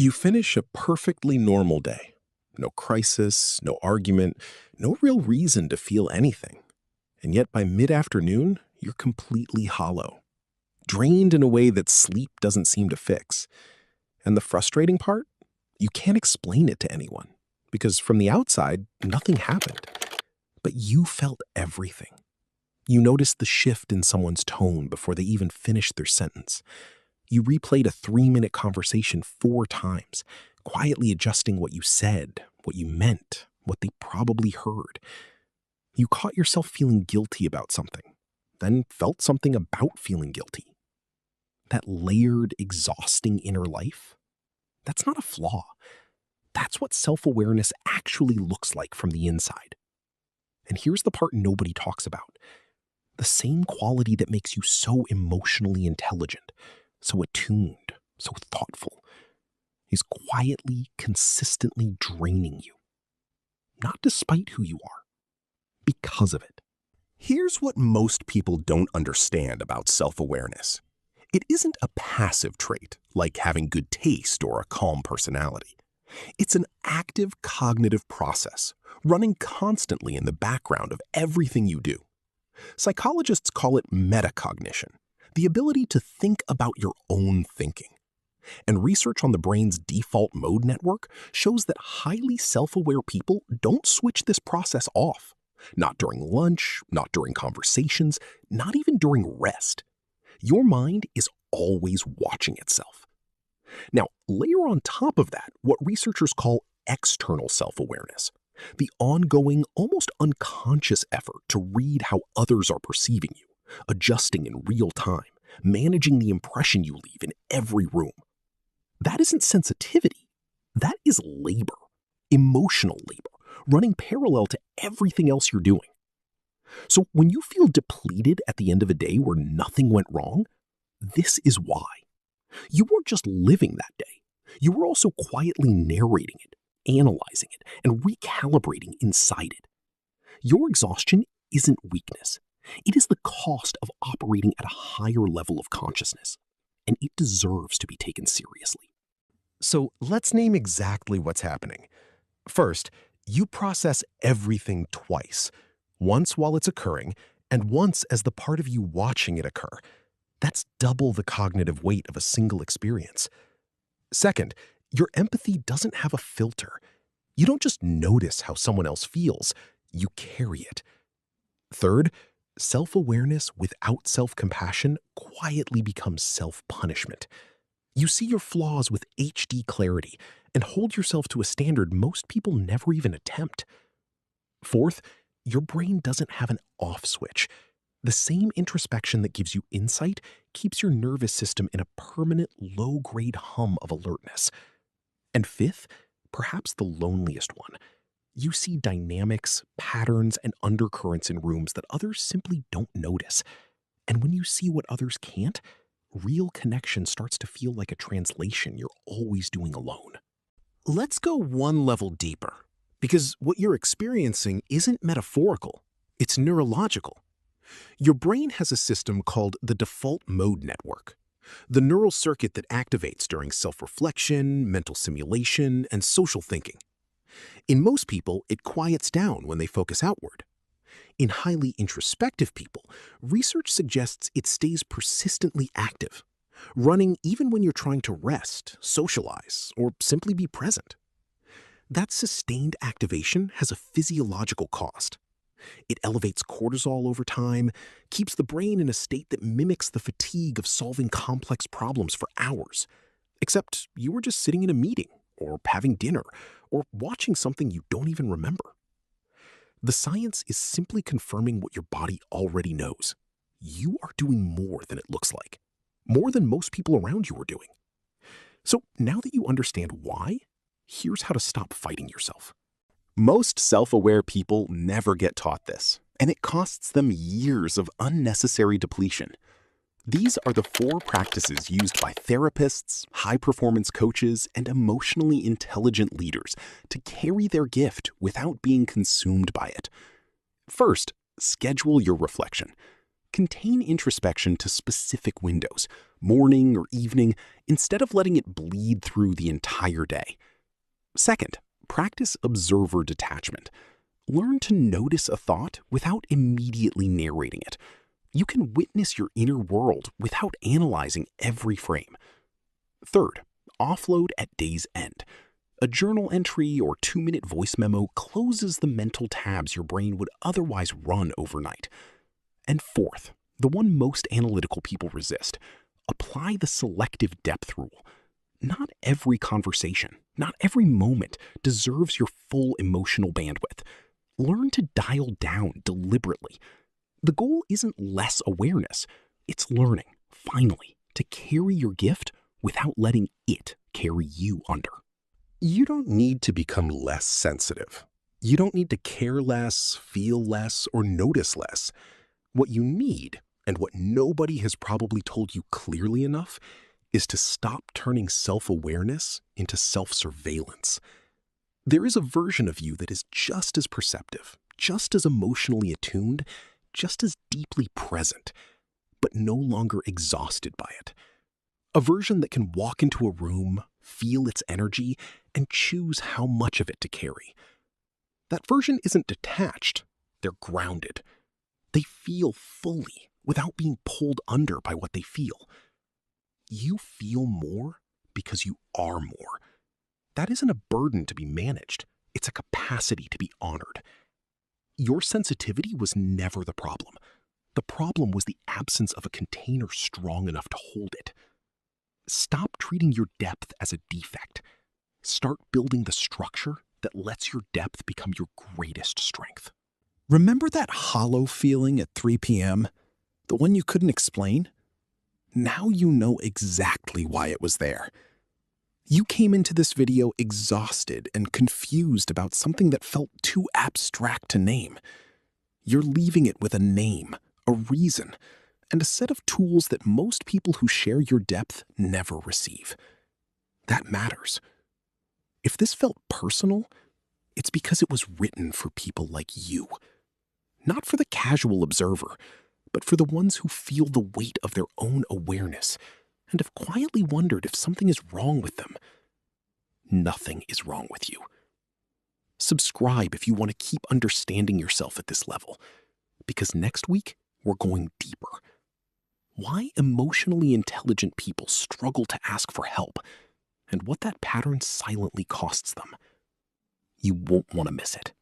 You finish a perfectly normal day. No crisis, no argument, no real reason to feel anything. And yet by mid-afternoon, you're completely hollow, drained in a way that sleep doesn't seem to fix. And the frustrating part? You can't explain it to anyone, because from the outside, nothing happened. But you felt everything. You noticed the shift in someone's tone before they even finished their sentence. You replayed a 3-minute conversation 4 times, quietly adjusting what you said, what you meant, what they probably heard. You caught yourself feeling guilty about something, then felt something about feeling guilty. That layered, exhausting inner life? That's not a flaw. That's what self-awareness actually looks like from the inside. And here's the part nobody talks about. The same quality that makes you so emotionally intelligent, so attuned, so thoughtful, is quietly, consistently draining you. Not despite who you are, because of it. Here's what most people don't understand about self-awareness. It isn't a passive trait, like having good taste or a calm personality. It's an active cognitive process, running constantly in the background of everything you do. Psychologists call it metacognition, the ability to think about your own thinking. And research on the brain's default mode network shows that highly self-aware people don't switch this process off. Not during lunch, not during conversations, not even during rest. Your mind is always watching itself. Now, layer on top of that what researchers call external self-awareness, the ongoing, almost unconscious effort to read how others are perceiving you, adjusting in real time, managing the impression you leave in every room. That isn't sensitivity. That is labor, emotional labor, running parallel to everything else you're doing. So when you feel depleted at the end of a day where nothing went wrong, this is why. You weren't just living that day. You were also quietly narrating it, analyzing it, and recalibrating inside it. Your exhaustion isn't weakness. It is the cost of operating at a higher level of consciousness, and it deserves to be taken seriously. So let's name exactly what's happening. First, you process everything twice, once while it's occurring, and once as the part of you watching it occur. That's double the cognitive weight of a single experience. Second, your empathy doesn't have a filter. You don't just notice how someone else feels, you carry it. Third, self-awareness without self-compassion quietly becomes self-punishment. You see your flaws with HD clarity and hold yourself to a standard most people never even attempt. Fourth, your brain doesn't have an off switch. The same introspection that gives you insight keeps your nervous system in a permanent low-grade hum of alertness. And fifth, perhaps the loneliest one, you see dynamics, patterns, and undercurrents in rooms that others simply don't notice. And when you see what others can't, real connection starts to feel like a translation you're always doing alone. Let's go one level deeper, because what you're experiencing isn't metaphorical, it's neurological. Your brain has a system called the default mode network, the neural circuit that activates during self-reflection, mental simulation, and social thinking. In most people, it quiets down when they focus outward. In highly introspective people, research suggests it stays persistently active, running even when you're trying to rest, socialize, or simply be present. That sustained activation has a physiological cost. It elevates cortisol over time, keeps the brain in a state that mimics the fatigue of solving complex problems for hours. Except you were just sitting in a meeting, or having dinner, or watching something you don't even remember. The science is simply confirming what your body already knows. You are doing more than it looks like, more than most people around you are doing. So now that you understand why, here's how to stop fighting yourself. Most self-aware people never get taught this, and it costs them years of unnecessary depletion. These are the 4 practices used by therapists, high-performance coaches, and emotionally intelligent leaders to carry their gift without being consumed by it. First, schedule your reflection. Contain introspection to specific windows, morning or evening, instead of letting it bleed through the entire day. Second, practice observer detachment. Learn to notice a thought without immediately narrating it. You can witness your inner world without analyzing every frame. Third, offload at day's end. A journal entry or 2-minute voice memo closes the mental tabs your brain would otherwise run overnight. And fourth, the one most analytical people resist, apply the selective depth rule. Not every conversation, not every moment deserves your full emotional bandwidth. Learn to dial down deliberately. The goal isn't less awareness. It's learning, finally, to carry your gift without letting it carry you under. You don't need to become less sensitive. You don't need to care less, feel less, or notice less. What you need, and what nobody has probably told you clearly enough, is to stop turning self-awareness into self-surveillance. There is a version of you that is just as perceptive, just as emotionally attuned, just as deeply present, but no longer exhausted by it. A version that can walk into a room, feel its energy, and choose how much of it to carry. That version isn't detached, they're grounded. They feel fully, without being pulled under by what they feel. You feel more because you are more. That isn't a burden to be managed. It's a capacity to be honored. Your sensitivity was never the problem. The problem was the absence of a container strong enough to hold it. Stop treating your depth as a defect. Start building the structure that lets your depth become your greatest strength. Remember that hollow feeling at 3 p.m.? The one you couldn't explain? Now you know exactly why it was there. You came into this video exhausted and confused about something that felt too abstract to name. You're leaving it with a name, a reason, and a set of tools that most people who share your depth never receive. That matters. If this felt personal, it's because it was written for people like you. Not for the casual observer, but for the ones who feel the weight of their own awareness and have quietly wondered if something is wrong with them. Nothing is wrong with you. Subscribe if you want to keep understanding yourself at this level, because next week we're going deeper. Why emotionally intelligent people struggle to ask for help, and what that pattern silently costs them. You won't want to miss it.